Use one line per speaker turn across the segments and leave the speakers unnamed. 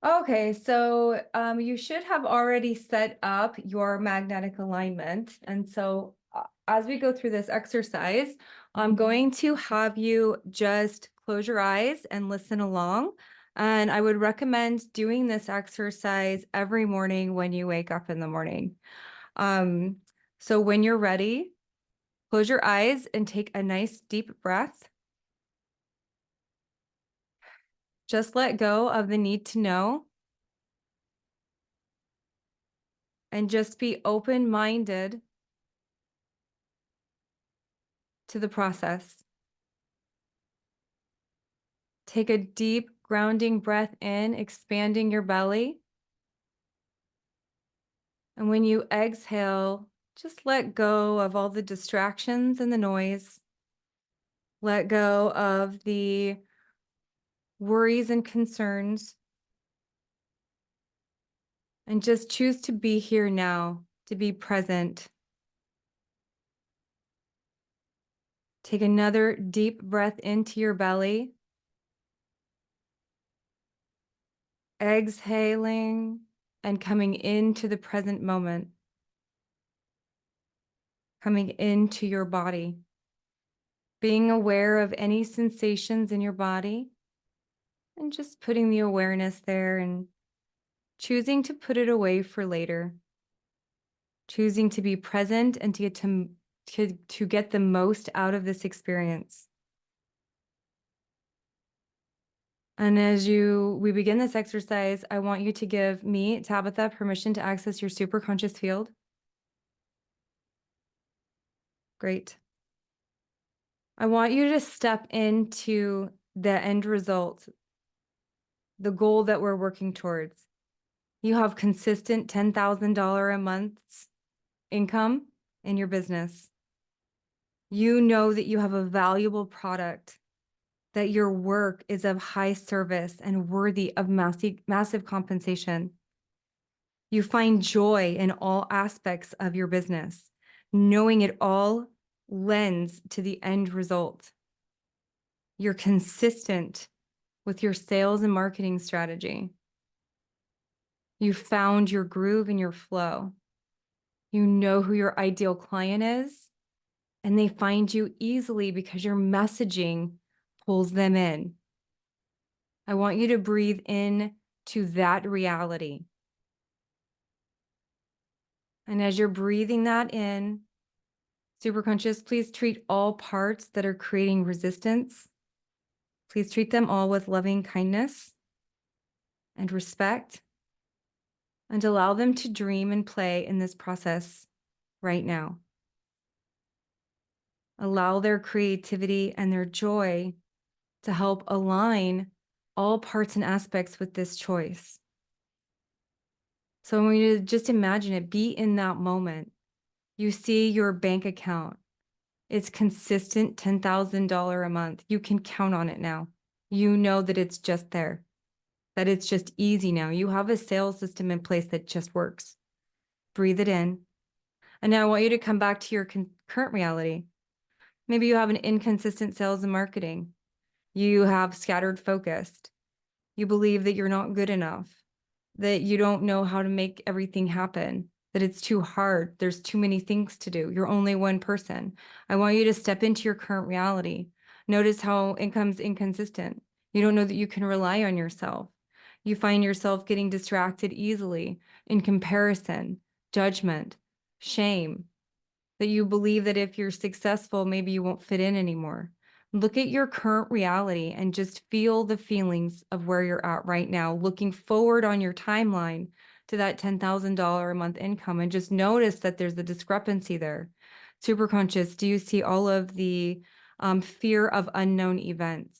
Okay, so you should have already set up your magnetic alignment. And so as we go through this exercise, I'm going to have you just close your eyes and listen along. And I would recommend doing this exercise every morning when you wake up in the morning. Um, so when you're ready, close your eyes and take a nice deep breath. Just let go of the need to know and just be open-minded to the process. Take a deep grounding breath in, expanding your belly. And when you exhale, just let go of all the distractions and the noise. Let go of the worries and concerns. And just choose to be here now, to be present. Take another deep breath into your belly. Exhaling and coming into the present moment. Coming into your body. Being aware of any sensations in your body and just putting the awareness there and choosing to put it away for later. Choosing to be present and to get the most out of this experience. And as we begin this exercise, I want you to give me, Tabitha, permission to access your superconscious field. Great. I want you to step into the end result, the goal that we're working towards. You have consistent $10,000 a month income in your business. You know that you have a valuable product, that your work is of high service and worthy of massive compensation. You find joy in all aspects of your business, knowing it all lends to the end result. You're consistent with your sales and marketing strategy. You found your groove and your flow. You know who your ideal client is, and they find you easily because your messaging pulls them in. I want you to breathe in to that reality. And as you're breathing that in, superconscious, please treat all parts that are creating resistance. Please treat them all with loving kindness and respect, and allow them to dream and play in this process right now. Allow their creativity and their joy to help align all parts and aspects with this choice. So I want you to just imagine it, be in that moment. You see your bank account. It's consistent $10,000 a month. You can count on it now. You know that it's just there, that it's just easy now. You have a sales system in place that just works. Breathe it in. And now I want you to come back to your current reality. Maybe you have an inconsistent sales and marketing. You have scattered focus. You believe that you're not good enough, that you don't know how to make everything happen, that it's too hard. There's too many things to do. You're only one person. I want you to step into your current reality. Notice how income's inconsistent. You don't know that you can rely on yourself. You find yourself getting distracted easily in comparison, judgment, shame, that you believe that if you're successful, maybe you won't fit in anymore. Look at your current reality and just feel the feelings of where you're at right now, looking forward on your timeline to that $10,000 a month income, and just notice that there's a discrepancy there. Superconscious, do you see all of the fear of unknown events?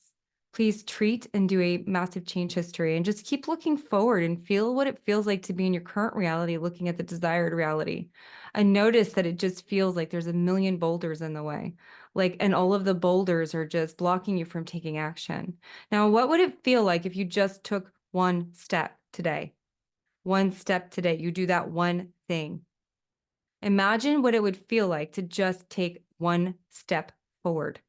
Please treat and do a massive change history and just keep looking forward and feel what it feels like to be in your current reality, looking at the desired reality. And notice that it just feels like there's a million boulders in the way. And all of the boulders are just blocking you from taking action. Now, what would it feel like if you just took one step today? One step today, you do that one thing. Imagine what it would feel like to just take one step forward.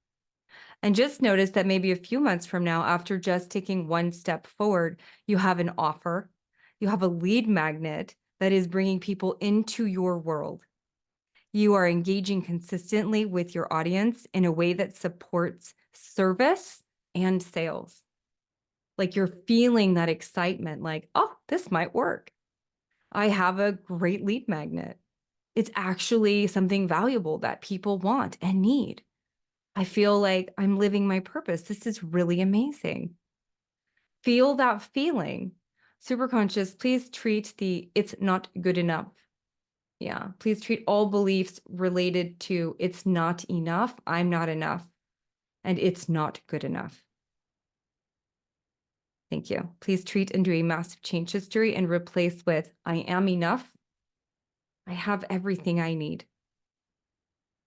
And just notice that maybe a few months from now, after just taking one step forward, you have an offer, you have a lead magnet that is bringing people into your world. You are engaging consistently with your audience in a way that supports service and sales. Like you're feeling that excitement, like, oh, this might work. I have a great lead magnet. It's actually something valuable that people want and need. I feel like I'm living my purpose. This is really amazing. Feel that feeling. Superconscious, please treat the it's not good enough. Yeah, please treat all beliefs related to it's not enough, I'm not enough, and it's not good enough. Thank you. Please treat and do a massive change history and replace with I am enough. I have everything I need.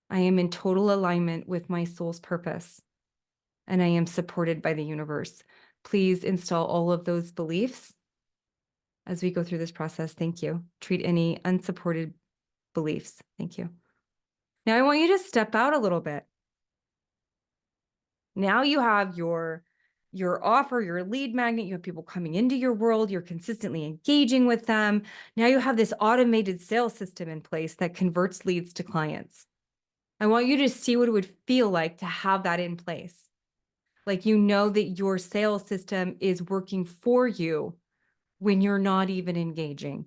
I am in total alignment with my soul's purpose, and I am supported by the universe. Please install all of those beliefs as we go through this process. Thank you. Treat any unsupported beliefs. Thank you. Now I want you to step out a little bit. Now you have your offer, your lead magnet, you have people coming into your world, you're consistently engaging with them. Now you have this automated sales system in place that converts leads to clients. I want you to see what it would feel like to have that in place. Like you know that your sales system is working for you when you're not even engaging.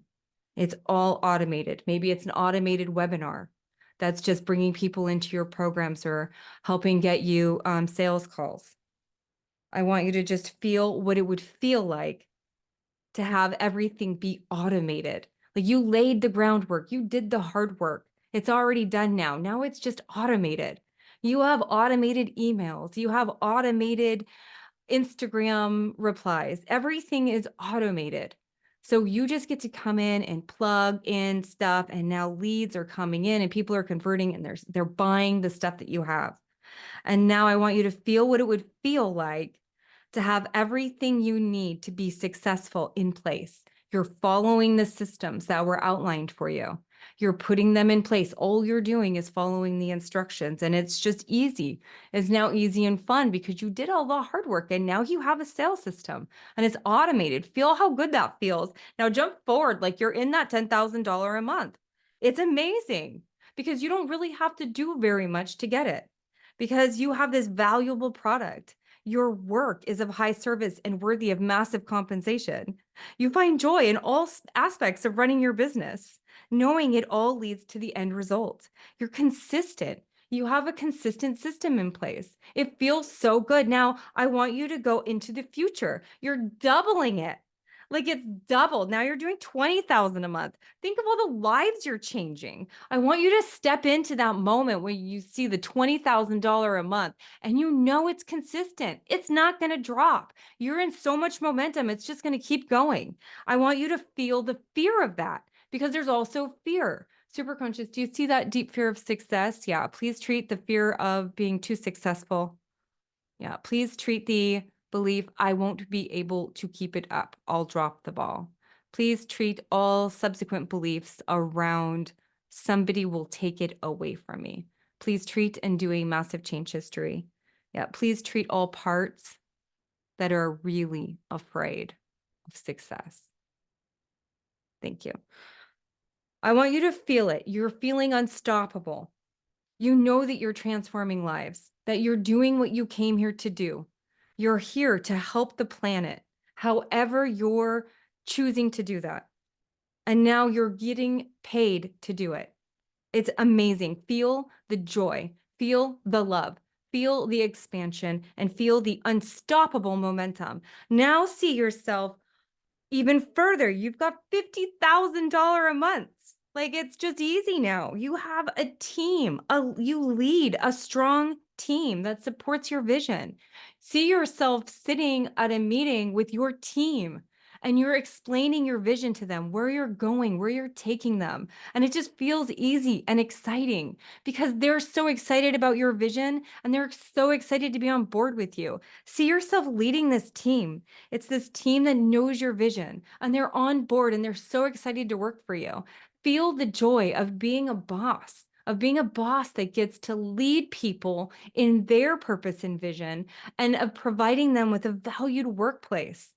It's all automated. Maybe it's an automated webinar that's just bringing people into your programs or helping get you sales calls. I want you to just feel what it would feel like to have everything be automated. Like you laid the groundwork, you did the hard work. It's already done now. Now it's just automated. You have automated emails, you have automated Instagram replies. Everything is automated. So you just get to come in and plug in stuff, and now leads are coming in and people are converting and they're buying the stuff that you have. And now I want you to feel what it would feel like to have everything you need to be successful in place. You're following the systems that were outlined for you. You're putting them in place. All you're doing is following the instructions, and it's just easy. It's now easy and fun because you did all the hard work, and now you have a sales system and it's automated. Feel how good that feels. Now jump forward like you're in that $10,000 a month. It's amazing because you don't really have to do very much to get it because you have this valuable product. Your work is of high service and worthy of massive compensation. You find joy in all aspects of running your business, knowing it all leads to the end result. You're consistent. You have a consistent system in place. It feels so good. Now, I want you to go into the future. You're doubling it. Like it's doubled. Now you're doing 20,000 a month. Think of all the lives you're changing. I want you to step into that moment when you see the $20,000 a month and you know it's consistent. It's not going to drop. You're in so much momentum. It's just going to keep going. I want you to feel the fear of that because there's also fear. Superconscious, do you see that deep fear of success? Yeah, please treat the fear of being too successful. Yeah, please treat the belief I won't be able to keep it up. I'll drop the ball. Please treat all subsequent beliefs around somebody will take it away from me. Please treat and do a massive change history. Yeah, please treat all parts that are really afraid of success. Thank you. I want you to feel it. You're feeling unstoppable. You know that you're transforming lives, that you're doing what you came here to do. You're here to help the planet, however you're choosing to do that. And now you're getting paid to do it. It's amazing. Feel the joy, feel the love, feel the expansion, and feel the unstoppable momentum. Now see yourself even further. You've got $50,000 a month. Like it's just easy now. You have a team, you lead a strong team that supports your vision. See yourself sitting at a meeting with your team and you're explaining your vision to them, where you're going, where you're taking them. And it just feels easy and exciting because they're so excited about your vision and they're so excited to be on board with you. See yourself leading this team. It's this team that knows your vision and they're on board and they're so excited to work for you. Feel the joy of being a boss, of being a boss that gets to lead people in their purpose and vision, and of providing them with a valued workplace.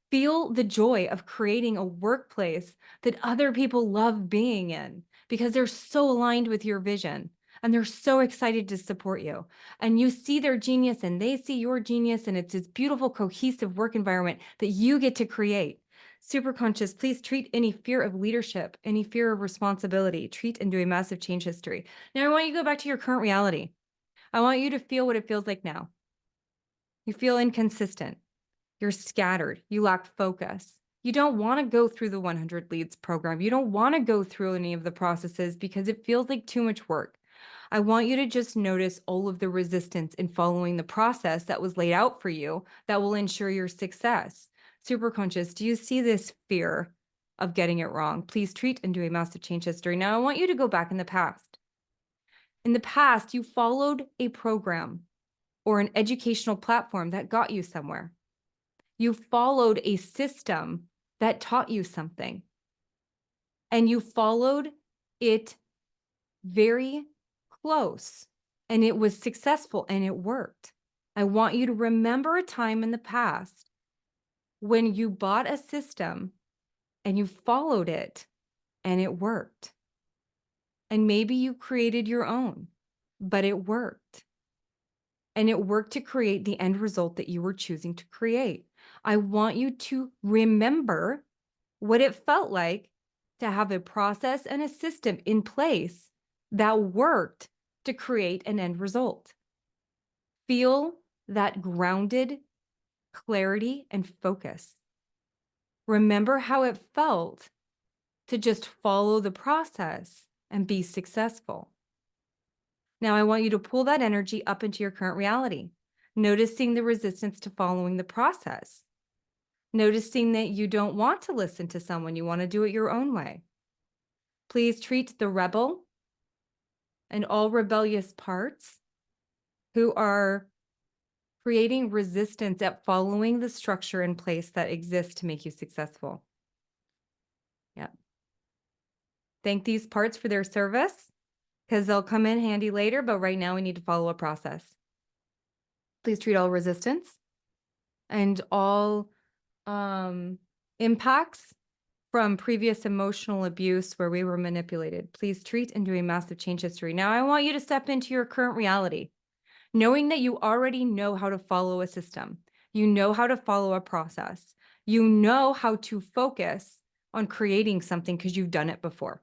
Feel the joy of creating a workplace that other people love being in because they're so aligned with your vision and they're so excited to support you. And you see their genius and they see your genius, and it's this beautiful, cohesive work environment that you get to create. Super conscious, please treat any fear of leadership, any fear of responsibility, treat and do a massive change history. Now, I want you to go back to your current reality. I want you to feel what it feels like now. You feel inconsistent. You're scattered. You lack focus. You don't want to go through the 100 leads program. You don't want to go through any of the processes because it feels like too much work. I want you to just notice all of the resistance in following the process that was laid out for you that will ensure your success. Super conscious, do you see this fear of getting it wrong? Please treat and do a massive change history. Now, I want you to go back in the past. In the past, you followed a program or an educational platform that got you somewhere. You followed a system that taught you something, and you followed it very close, and it was successful and it worked. I want you to remember a time in the past when you bought a system and you followed it and it worked. And maybe you created your own, but it worked. And it worked to create the end result that you were choosing to create. I want you to remember what it felt like to have a process and a system in place that worked to create an end result. Feel that grounded clarity and focus. Remember how it felt to just follow the process and be successful. Now, I want you to pull that energy up into your current reality, noticing the resistance to following the process, noticing that you don't want to listen to someone, you want to do it your own way. Please treat the rebel and all rebellious parts who are creating resistance at following the structure in place that exists to make you successful. Yeah. Thank these parts for their service because they'll come in handy later, but right now we need to follow a process. Please treat all resistance and all impacts from previous emotional abuse where we were manipulated. Please treat and do a massive change history. Now, I want you to step into your current reality, knowing that you already know how to follow a system. You know how to follow a process. You know how to focus on creating something because you've done it before.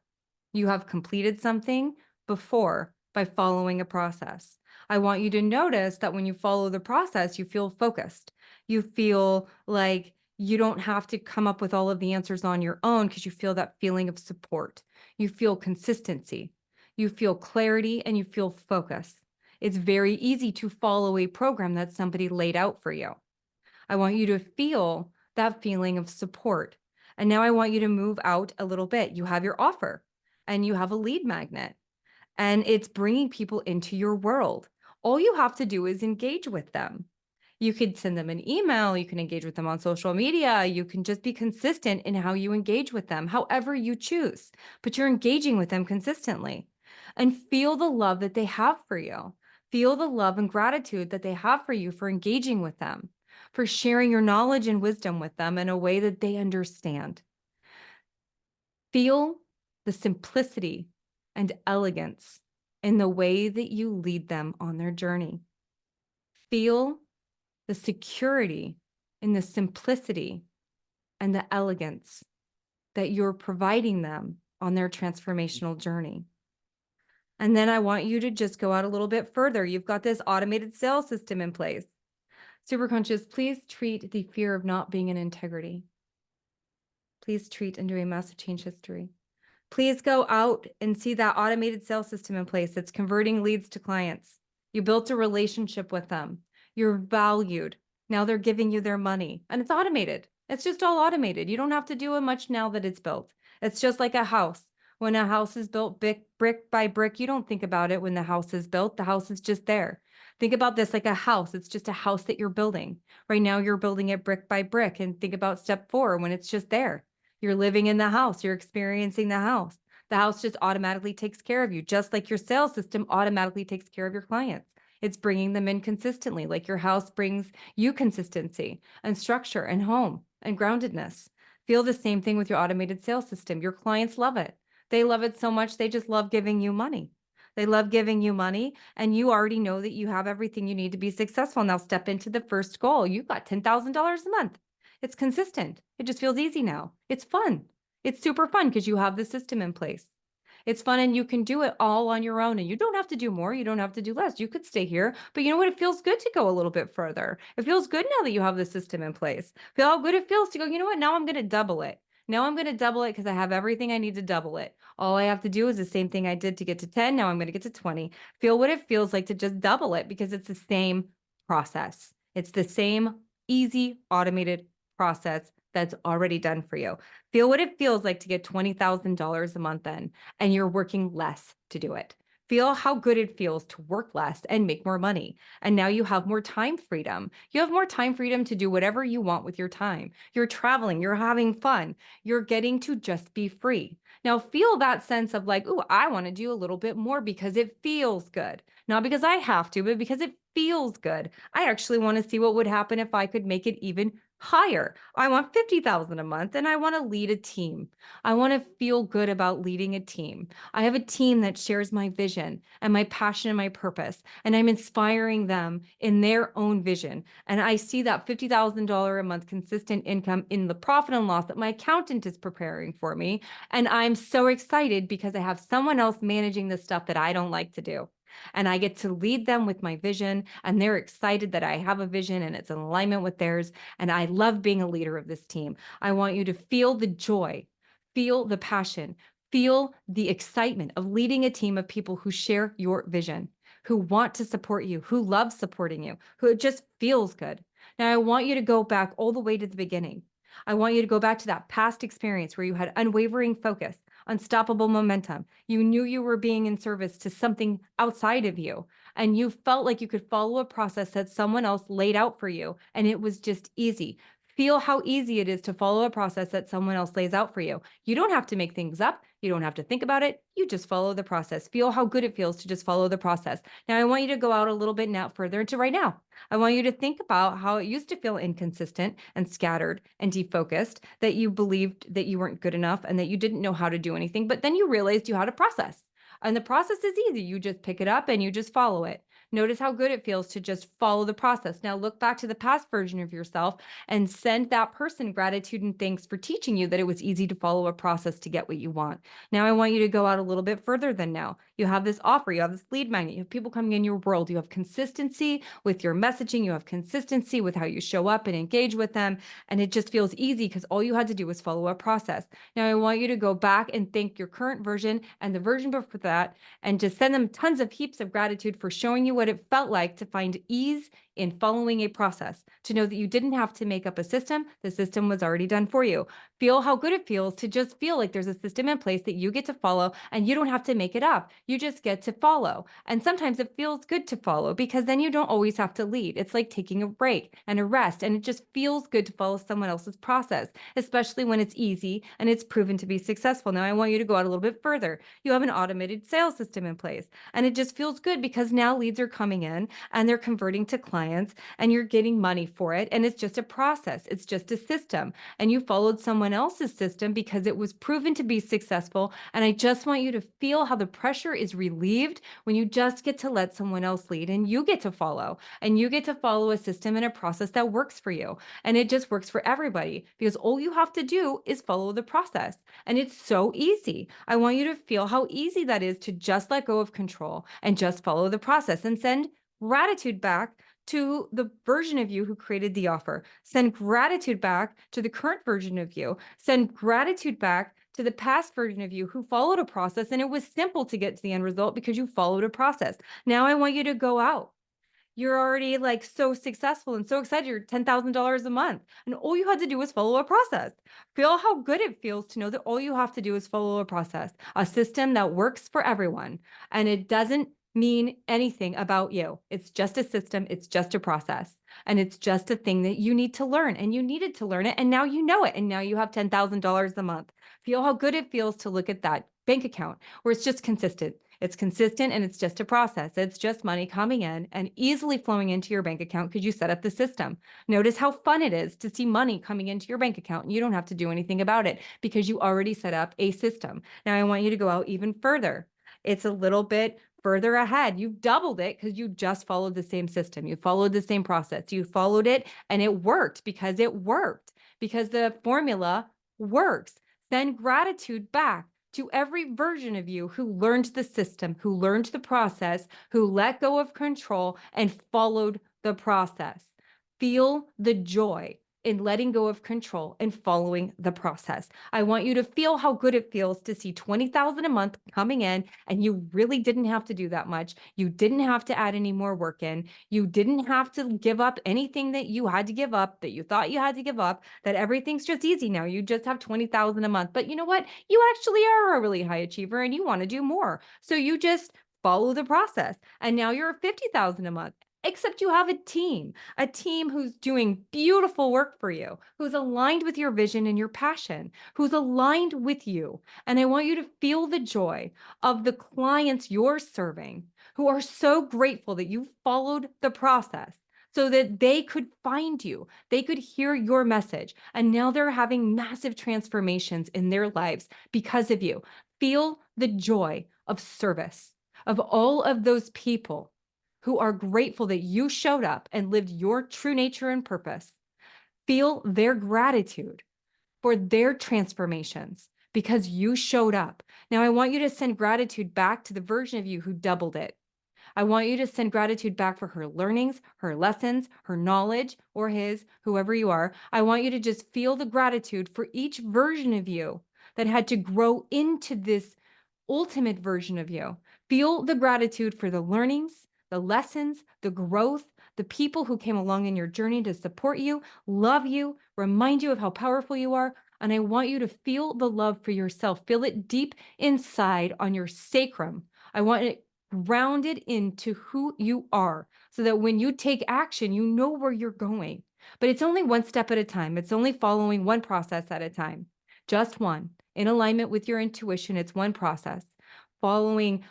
You have completed something before by following a process. I want you to notice that when you follow the process, you feel focused. You feel like you don't have to come up with all of the answers on your own because you feel that feeling of support. You feel consistency. You feel clarity and you feel focus. It's very easy to follow a program that somebody laid out for you. I want you to feel that feeling of support. And now I want you to move out a little bit. You have your offer and you have a lead magnet, and it's bringing people into your world. All you have to do is engage with them. You could send them an email, you can engage with them on social media, you can just be consistent in how you engage with them, however you choose, but you're engaging with them consistently. And feel the love that they have for you. Feel the love and gratitude that they have for you for engaging with them, for sharing your knowledge and wisdom with them in a way that they understand. Feel the simplicity and elegance in the way that you lead them on their journey. Feel the security in the simplicity and the elegance that you're providing them on their transformational journey. And then I want you to just go out a little bit further. You've got this automated sales system in place. Super conscious, please treat the fear of not being in integrity. Please treat and do a massive change history. Please go out and see that automated sales system in place that's converting leads to clients. You built a relationship with them. You're valued. Now they're giving you their money and it's automated. It's just all automated. You don't have to do it much now that it's built. It's just like a house. When a house is built brick by brick, you don't think about it when the house is built. The house is just there. Think about this like a house. It's just a house that you're building. Right now, you're building it brick by brick. And think about step 4 when it's just there. You're living in the house. You're experiencing the house. The house just automatically takes care of you, just like your sales system automatically takes care of your clients. It's bringing them in consistently, like your house brings you consistency and structure and home and groundedness. Feel the same thing with your automated sales system. Your clients love it. They love it so much, they just love giving you money. They love giving you money, and you already know that you have everything you need to be successful. Now, step into the first goal. You've got $10,000 a month. It's consistent. It just feels easy now. It's fun. It's super fun because you have the system in place. It's fun and you can do it all on your own and you don't have to do more. You don't have to do less. You could stay here, but you know what? It feels good to go a little bit further. It feels good now that you have the system in place. Feel how good it feels to go, you know what? Now I'm going to double it. Now I'm going to double it because I have everything I need to double it. All I have to do is the same thing I did to get to 10. Now I'm going to get to 20. Feel what it feels like to just double it because it's the same process. It's the same easy automated process that's already done for you. Feel what it feels like to get $20,000 a month in and you're working less to do it. Feel how good it feels to work less and make more money. And now you have more time freedom. You have more time freedom to do whatever you want with your time. You're traveling, you're having fun, you're getting to just be free. Now feel that sense of like, oh, I want to do a little bit more because it feels good. Not because I have to, but because it feels good. I actually want to see what would happen if I could make it even higher. I want 50,000 a month and I want to lead a team. I want to feel good about leading a team. I have a team that shares my vision and my passion and my purpose, and I'm inspiring them in their own vision. And I see that $50,000 a month consistent income in the profit and loss that my accountant is preparing for me. And I'm so excited because I have someone else managing the stuff that I don't like to do. And I get to lead them with my vision, and they're excited that I have a vision and it's in alignment with theirs. And I love being a leader of this team. I want you to feel the joy, feel the passion, feel the excitement of leading a team of people who share your vision, who want to support you, who love supporting you, who it just feels good. Now, I want you to go back all the way to the beginning. I want you to go back to that past experience where you had unwavering focus, unstoppable momentum. You knew you were being in service to something outside of you, and you felt like you could follow a process that someone else laid out for you, and it was just easy. Feel how easy it is to follow a process that someone else lays out for you. You don't have to make things up. You don't have to think about it. You just follow the process. Feel how good it feels to just follow the process. Now, I want you to go out a little bit now further into right now. I want you to think about how it used to feel inconsistent and scattered and defocused, that you believed that you weren't good enough and that you didn't know how to do anything, but then you realized you had a process. And the process is easy. You just pick it up and you just follow it. Notice how good it feels to just follow the process. Now look back to the past version of yourself and send that person gratitude and thanks for teaching you that it was easy to follow a process to get what you want. Now I want you to go out a little bit further than now. You have this offer, you have this lead magnet, you have people coming in your world, you have consistency with your messaging, you have consistency with how you show up and engage with them. And it just feels easy because all you had to do was follow a process. Now I want you to go back and thank your current version and the version before that, and just send them tons of heaps of gratitude for showing you what it felt like to find ease in following a process, to know that you didn't have to make up a system. The system was already done for you. Feel how good it feels to just feel like there's a system in place that you get to follow and you don't have to make it up. You just get to follow. And sometimes it feels good to follow because then you don't always have to lead. It's like taking a break and a rest, and it just feels good to follow someone else's process, especially when it's easy and it's proven to be successful. Now I want you to go out a little bit further. You have an automated sales system in place, and it just feels good because now leads are coming in and they're converting to clients and you're getting money for it. And it's just a process. It's just a system. And you followed someone else's system because it was proven to be successful. And I just want you to feel how the pressure is relieved when you just get to let someone else lead and you get to follow, and you get to follow a system and a process that works for you. And it just works for everybody because all you have to do is follow the process. And it's so easy. I want you to feel how easy that is to just let go of control and just follow the process and send gratitude back to the version of you who created the offer. Send gratitude back to the current version of you. Send gratitude back to the past version of you who followed a process, and it was simple to get to the end result because you followed a process. Now I want you to go out. You're already like so successful and so excited. You're $10,000 a month. And all you had to do was follow a process. Feel how good it feels to know that all you have to do is follow a process, a system that works for everyone. And it doesn't mean anything about you. It's just a system. It's just a process. And it's just a thing that you need to learn. And you needed to learn it. And now you know it. And now you have $10,000 a month. Feel how good it feels to look at that bank account where it's just consistent. It's consistent and it's just a process. It's just money coming in and easily flowing into your bank account because you set up the system. Notice how fun it is to see money coming into your bank account and you don't have to do anything about it because you already set up a system. Now I want you to go out even further. It's a little bit further ahead. You've doubled it because you just followed the same system. You followed the same process. You followed it and it worked because the formula works. Send gratitude back to every version of you who learned the system, who learned the process, who let go of control and followed the process. Feel the joy in letting go of control and following the process. I want you to feel how good it feels to see 20,000 a month coming in and you really didn't have to do that much. You didn't have to add any more work in. You didn't have to give up anything that you had to give up, that you thought you had to give up, that everything's just easy now. You just have 20,000 a month. But you know what? You actually are a really high achiever and you want to do more. So you just follow the process. And now you're 50,000 a month. Except you have a team who's doing beautiful work for you, who's aligned with your vision and your passion, who's aligned with you. And I want you to feel the joy of the clients you're serving who are so grateful that you followed the process so that they could find you, they could hear your message. And now they're having massive transformations in their lives because of you. Feel the joy of service of all of those people who are grateful that you showed up and lived your true nature and purpose. Feel their gratitude for their transformations because you showed up. Now, I want you to send gratitude back to the version of you who doubled it. I want you to send gratitude back for her learnings, her lessons, her knowledge, or his, whoever you are. I want you to just feel the gratitude for each version of you that had to grow into this ultimate version of you. Feel the gratitude for the learnings, the lessons, the growth, the people who came along in your journey to support you, love you, remind you of how powerful you are. And I want you to feel the love for yourself. Feel it deep inside on your sacrum. I want it grounded into who you are so that when you take action, you know where you're going. But it's only one step at a time. It's only following one process at a time, just one. In alignment with your intuition, it's one process. Following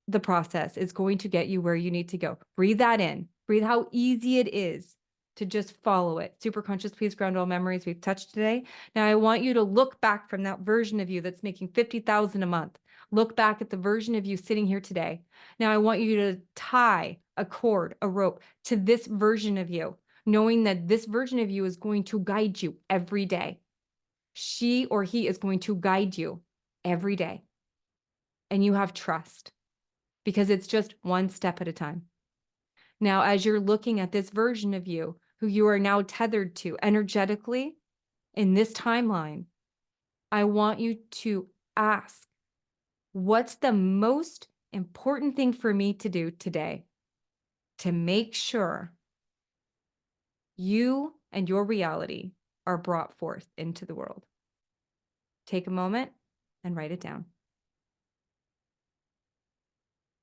the process is going to get you where you need to go. Breathe that in. Breathe how easy it is to just follow it. Super conscious, please ground all memories we've touched today. Now I want you to look back from that version of you that's making 50,000 a month. Look back at the version of you sitting here today. Now I want you to tie a cord, a rope to this version of you, knowing that this version of you is going to guide you every day. She or he is going to guide you every day. And you have trust because it's just one step at a time. Now, as you're looking at this version of you, who you are now tethered to energetically in this timeline, I want you to ask, what's the most important thing for me to do today to make sure you and your reality are brought forth into the world? Take a moment and write it down.